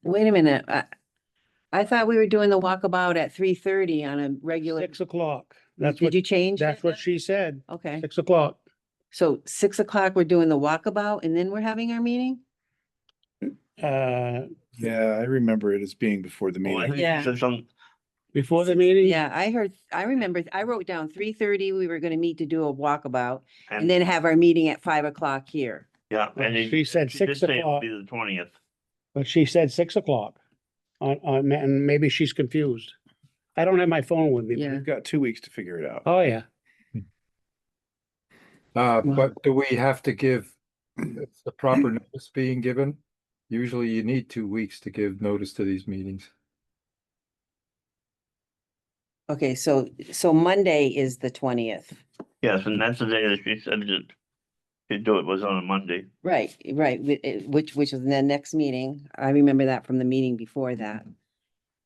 Wait a minute. I thought we were doing the walkabout at 3:30 on a regular. 6 o'clock. Did you change That's it what then? she said. Okay, 6 o'clock. so 6 o'clock, we're doing the walkabout and then we're having our meeting? Yeah, I remember it as being before the Well, I meeting. think Yeah. you said something, Before the meeting? Yeah, I remember, I wrote down 3:30, we were gonna meet to do a walkabout and and, then have our meeting at 5 o'clock here. yeah, and She said she did 6 say it'll o'clock, be the 20th. but she said 6 o'clock. And maybe she's confused. I don't have my phone with me. Yeah. We've got 2 weeks to figure it out. Oh, yeah. But do we have to give the proper notice being given? Usually you need 2 weeks to give notice to these meetings. Okay, so Monday is the 20th. Yes, and that's the day that she said that she'd do it was on a Monday. Right, which is the next meeting. I remember that from the meeting before that.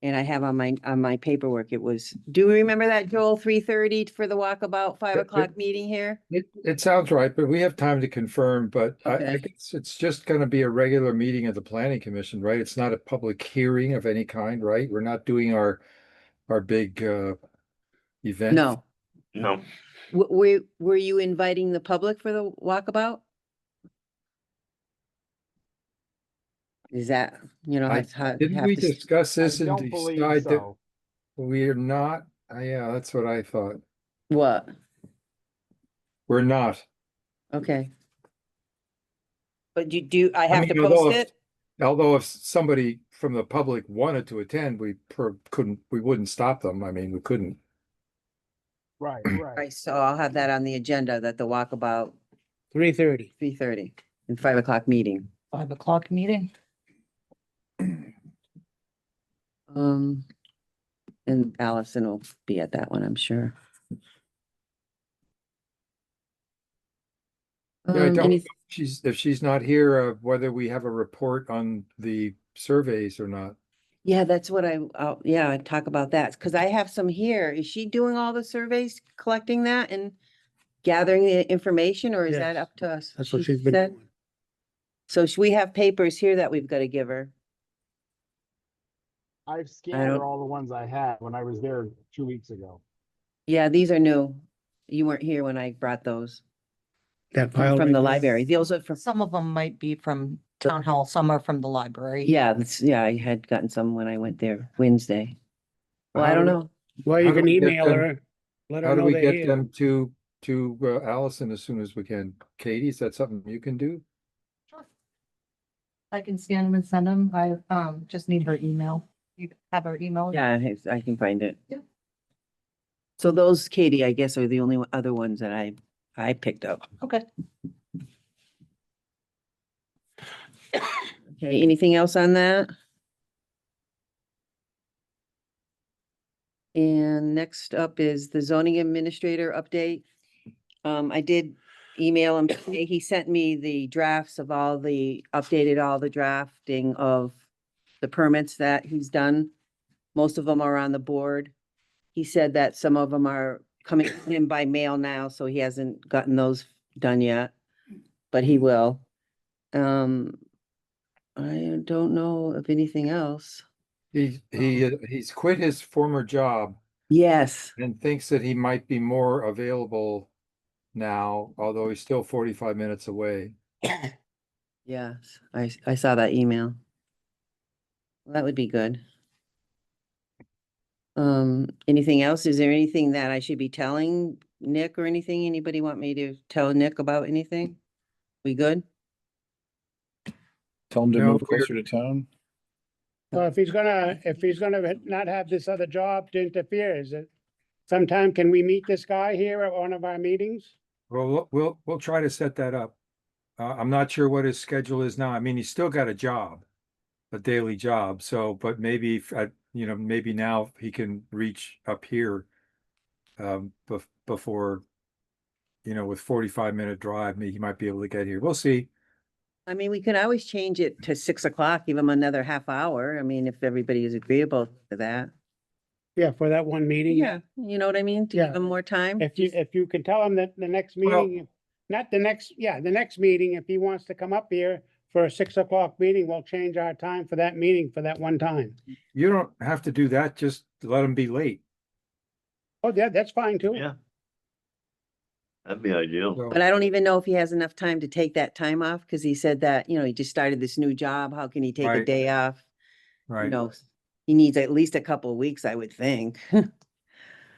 And I have on my paperwork, it was, do we remember that, Joel, 3:30 for the walkabout, 5 o'clock meeting here? It sounds right, but we have time to confirm, but I Okay. guess it's just gonna be a regular meeting of the planning commission, right? It's not a public hearing of any kind, right? We're not doing our big event. No. No, Were you inviting the public for the walkabout? Is that, that's how. Didn't we discuss this I and don't believe decide that so. we're not? Yeah, that's what I thought. What? We're not. Okay. But I I have mean, to although post if- it? Although if somebody from the public wanted to attend, we wouldn't stop them. I mean, we couldn't. Right, right. Right, so I'll have that on the agenda, that the walkabout, 3:30. 3:30 and 5 o'clock meeting. 5 o'clock meeting. And Allison will be at that one, I'm sure. Yeah, I don't know Any- if she's not here, whether we have a report on the surveys or not. Yeah, that's what I talk about that, because I have some here. Is she doing all the surveys, collecting that and gathering the information, or is that Yes. up to us? That's what She she's been said? doing. So we have papers here that we've got to give her. I've scanned don't- her all the ones I had when I was there 2 weeks ago. Yeah, these are new. You weren't here when I brought those That pile from right the there. library. Those are from, Some of them might be from town hall, some are from the library. yeah, I had gotten some when I went there Wednesday. Well, I How don't do- know. Well, you How do can we get email them- her. Let How her do know we they're get here. them to Allison as soon as we can? Katie, is that something you can do? I can scan them and send them. I just need her email. You have her email? Yeah, I can find it. Yeah. So those, Katie, I guess, are the only other ones that I picked up. Okay. Okay, anything else on that? And next up is the zoning administrator update. I did email him today. He sent me the drafts of all the drafting of the permits that he's done. Most of them are on the board. He said that some of them are coming in by mail now, so he hasn't gotten those done yet, but he will. I don't know of anything else. He's quit his former job Yes, and thinks that he might be more available now, although he's still 45 minutes away. yes, I saw that email. Well, that would be good. Anything else? Is there anything that I should be telling Nick or anything? Anybody want me to tell Nick about anything? We good? Tell him to No, move closer to town. Well, if he's gonna not have this other job to interfere, is it? Sometime can we meet this guy here at one of our meetings? Well, we'll try to set that up. I'm not sure what his schedule is now. I mean, he's still got a job, a daily job. So, but maybe, maybe now he can reach up here before, with 45-minute drive, maybe he might be able to get here. We'll see. I mean, we can always change it to 6 o'clock, give him another half hour. I mean, if everybody is agreeable to that. Yeah, for that one meeting. Yeah, you know what I mean? To Yeah. give him more time. If you can tell him that the next Well- meeting, the next meeting, if he wants to come up here for a 6 o'clock meeting, we'll change our time for that meeting for that one time. You don't have to do that, just let them be late. Oh, yeah, that's fine too. Yeah. That'd be ideal. So, But I don't even know if he has enough time to take that time off, because he said that, he just started this new job. How can he take a Right. day off? right. He needs at least a couple of weeks, I would think.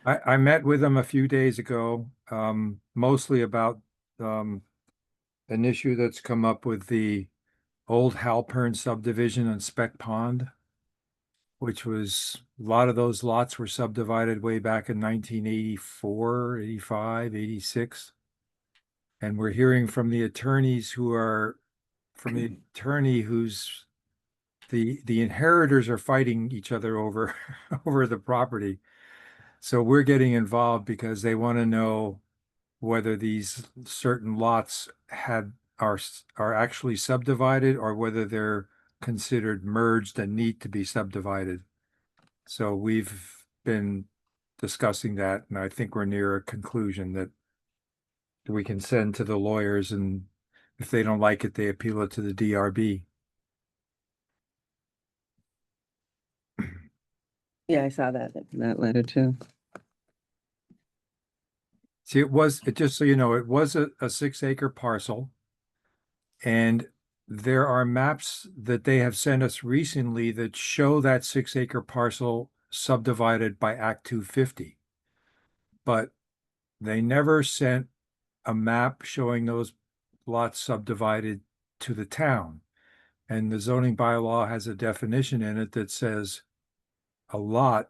I met with him a few days ago, mostly about, an issue that's come up with the old Halpern subdivision on Speck Pond, which was, a lot of those lots were subdivided way back in 1984, 85, 86. And we're hearing from the attorneys from the attorney who's, the inheritors are fighting each other over, over the property. So we're getting involved because they want to know whether these certain lots are actually subdivided or whether they're considered merged and need to be subdivided. So we've been discussing that, and I think we're near a conclusion that we can send to the lawyers, and if they don't like it, they appeal it to the DRB. Yeah, I saw that letter too. See, just so you know, it was a 6-acre parcel. And there are maps that they have sent us recently that show that 6-acre parcel subdivided by Act 250. But they never sent a map showing those lots subdivided to the town. And the zoning bylaw has a definition in it that says a lot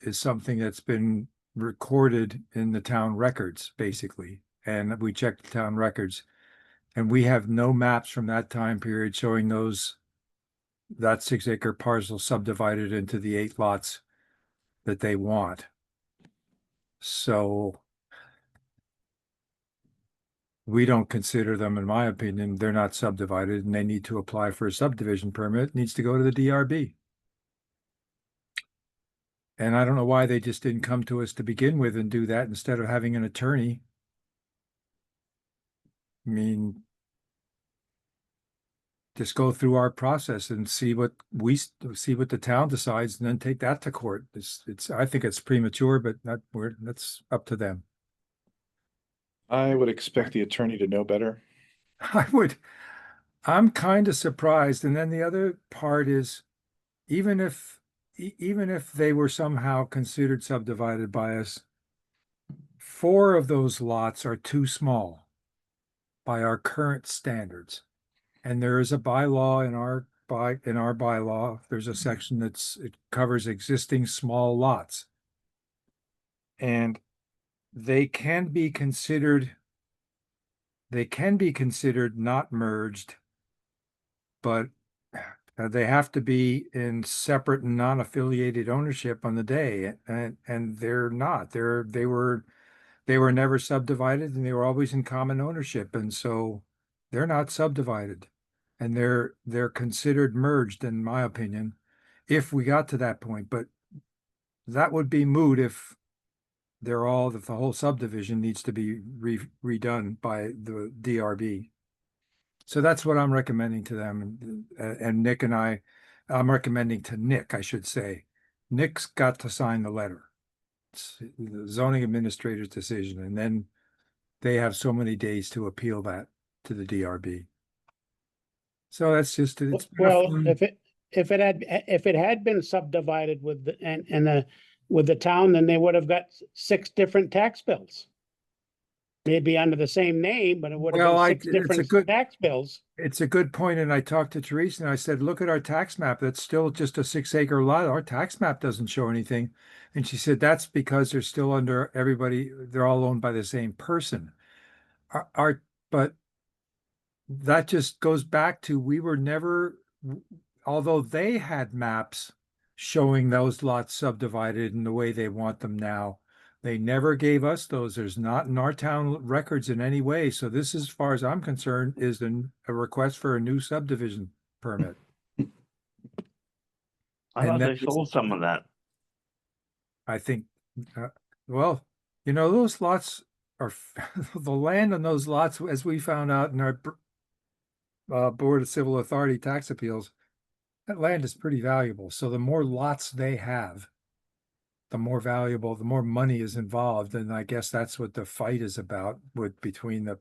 is something that's been recorded in the town records, basically. And we checked the town records, and we have no maps from that time period showing that 6-acre parcel subdivided into the 8 lots that they want. So we don't consider them, in my opinion, they're not subdivided, and they need to apply for a subdivision permit. It needs to go to the DRB. And I don't know why they just didn't come to us to begin with and do that instead of having an attorney. I mean, just go through our process and see what the town decides, and then take that to court. I think it's premature, but that's up to them. I would expect the attorney to know better. I'm kind of surprised. And then the other part is, even if they were somehow considered subdivided by us, 4 of those lots are too small by our current standards. And there is a bylaw in our bylaw, there's a section it covers existing small lots. And they can be considered not merged, but they have to be in separate and non-affiliated ownership on the day, and they're not. They were never subdivided, and they were always in common ownership, and so they're not subdivided, and they're considered merged, in my opinion, if we got to that point. But that would be moot if the whole subdivision needs to be redone by the DRB. So that's what I'm recommending to them. And Nick and I'm recommending to Nick, I should say. Nick's got to sign the letter. It's the zoning administrator's decision, and then they have so many days to appeal that to the DRB. So that's just, it's been a Well, fun- if it had been subdivided with with the town, then they would have got 6 different tax bills. Maybe under the same name, but it would Well, have been 6 it's a different good- tax bills. It's a good point, and I talked to Teresa and I said, look at our tax map. That's still just a 6-acre lot. Our tax map doesn't show anything. And she said, that's because they're still under everybody. They're all owned by the same person. But that just goes back to, we were never, although they had maps showing those lots subdivided in the way they want them now, they never gave us those. There's not in our town records in any way. So this, as far as I'm concerned, is a request for a new subdivision permit. I And thought they that- sold some of that. I think, well, those lots are, the land on those lots, as we found out in Board of Civil Authority Tax Appeals, that land is pretty valuable. So the more lots they have, the more valuable, the more money is involved. And I guess that's what the fight is about between the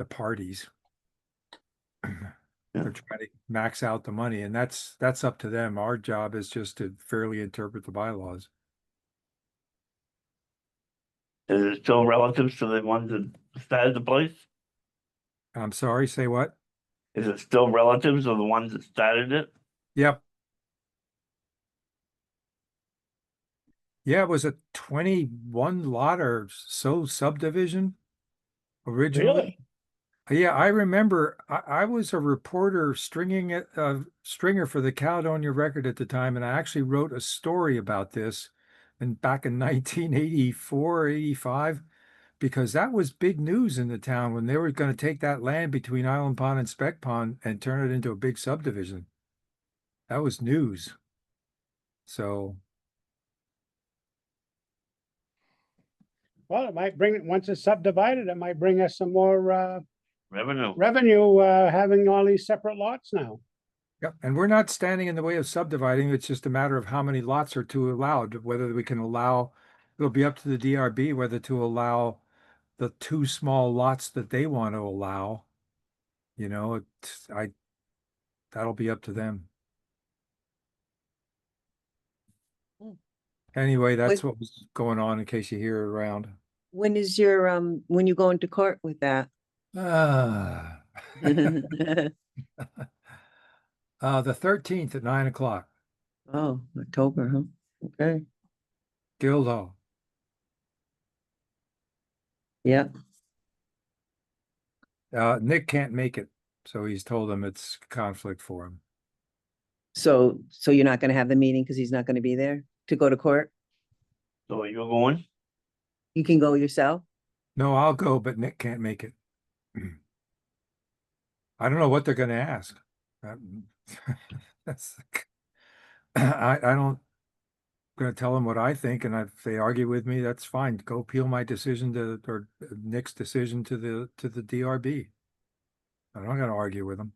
parties. They're trying to max out the money, and that's up to them. Our job is just to fairly interpret the bylaws. Is it still relatives to the ones that started the place? I'm sorry, say what? Is it still relatives of the ones that started it? Yep. Yeah, it was a 21 lot or so subdivision originally. Really? Yeah, I remember I was a reporter stringer for the Caledonia Record at the time, and I actually wrote a story about this back in 1984, 85, because that was big news in the town when they were going to take that land between Island Pond and Speck Pond and turn it into a big subdivision. That was news. So, Well, it might bring, once it's subdivided, it might bring us some more, Revenue. revenue, having all these separate lots now. yep. And we're not standing in the way of subdividing. It's just a matter of how many lots are to allowed, whether we can allow, it'll be up to the DRB whether to allow the 2 small lots that they want to allow. You know, that'll be up to them. Anyway, that's what was going on in case you hear it around. When is your, when you go into court with that? Ah. The 13th at 9 o'clock, Oh, October, huh? Okay, Guildhall. yeah. Nick can't make it, so he's told him it's conflict for him. So you're not gonna have the meeting because he's not gonna be there to go to court? So you're going? You can go yourself? No, I'll go, but Nick can't make it. I don't know what they're gonna ask. That's I don't gonna tell them what I think, and if they argue with me, that's fine. Go appeal my decision or Nick's decision to the DRB. I'm not gonna argue with them.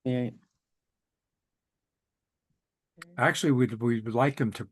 Yeah. Actually, we'd like them to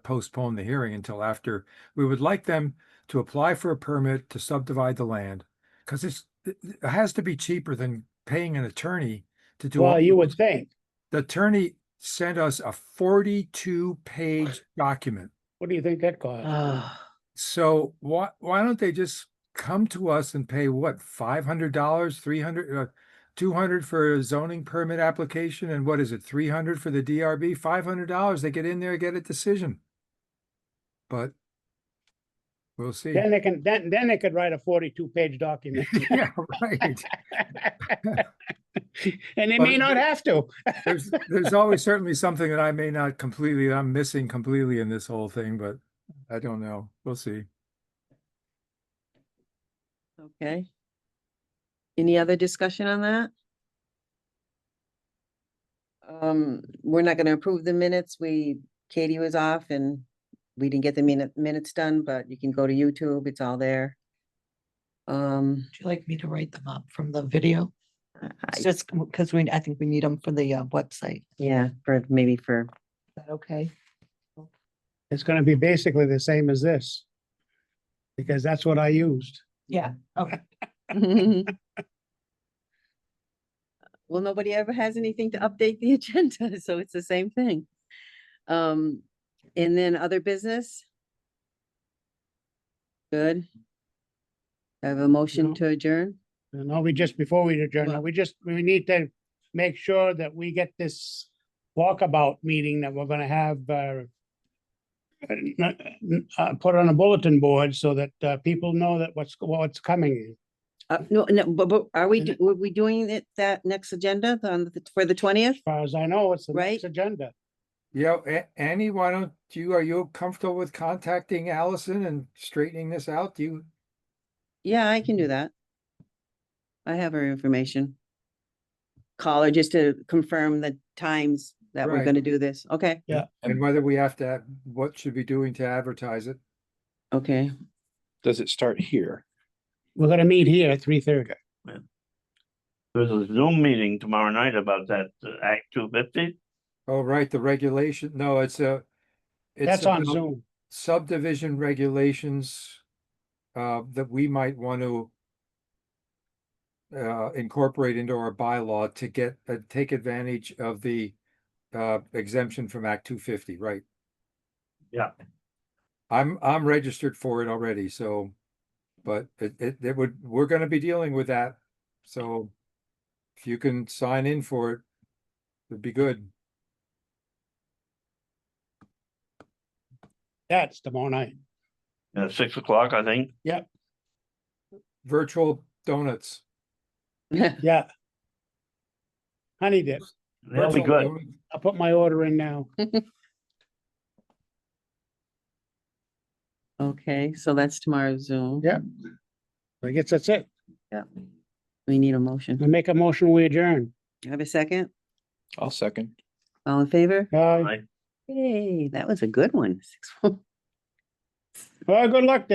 postpone the hearing until after. We would like them to apply for a permit to subdivide the land, because it has to be cheaper than paying an attorney to do. Well, you would think. The attorney sent us a 42-page document. What do you think that costs? Ah, So why don't they just come to us and pay what, $500, 300, 200 for a zoning permit application, and what is it, 300 for the DRB? $500, they get in there, get a decision. But we'll see. Then they could write a 42-page document. Yeah, right. And they But may not have to. There's always certainly something that I'm missing completely in this whole thing, but I don't know. We'll see. okay. Any other discussion on that? We're not gonna approve the minutes. Katie was off and we didn't get the minutes done, but you can go to YouTube. It's all there. Would you like me to write them up from the video? It's I- just because I think we need them for the website. yeah, maybe for, Is that okay? It's gonna be basically the same as this. Because that's what I used. Yeah, okay. well, nobody ever has anything to update the agenda, so it's the same thing. And then other business? Good. I have a motion No. to adjourn? No, before we adjourn, Well- we need to make sure that we get this walkabout meeting that we're gonna have, put on a bulletin board so that, people know that what's coming. No, but are we doing it that next agenda for the 20th? As far as I know, it's the next Right. agenda. Yeah, Annie, are you comfortable with contacting Allison and straightening this out? Yeah, I can do that. I have her information. Call her just to confirm the times that we're Right. gonna do this. Okay, And whether we have to, what should we be doing to advertise it? Does it start here? We're gonna meet here at 3:30. So There's a Zoom meeting tomorrow night about that Act 250. Oh, right, the regulation, no, it's a. it's That's on about Zoom. Subdivision regulations, that we might want to incorporate into our bylaw to get, take advantage of the exemption from Act 250, right? Yeah. I'm registered for it already, so, but it would, we're gonna be dealing with that. So if you can sign in for it, it'd be good. That's tomorrow night. At 6 o'clock, I think. Virtual donuts. Yeah. Honey dip. That'll be Virtual good. donut- I'll put my order in now. Okay, so that's tomorrow's Zoom. Yeah. I guess that's it. We need a motion. I make a motion, we adjourn. Have a second? I'll second. All in favor? Aye. Right. Hey, that was a good one. Well, good luck, Dave.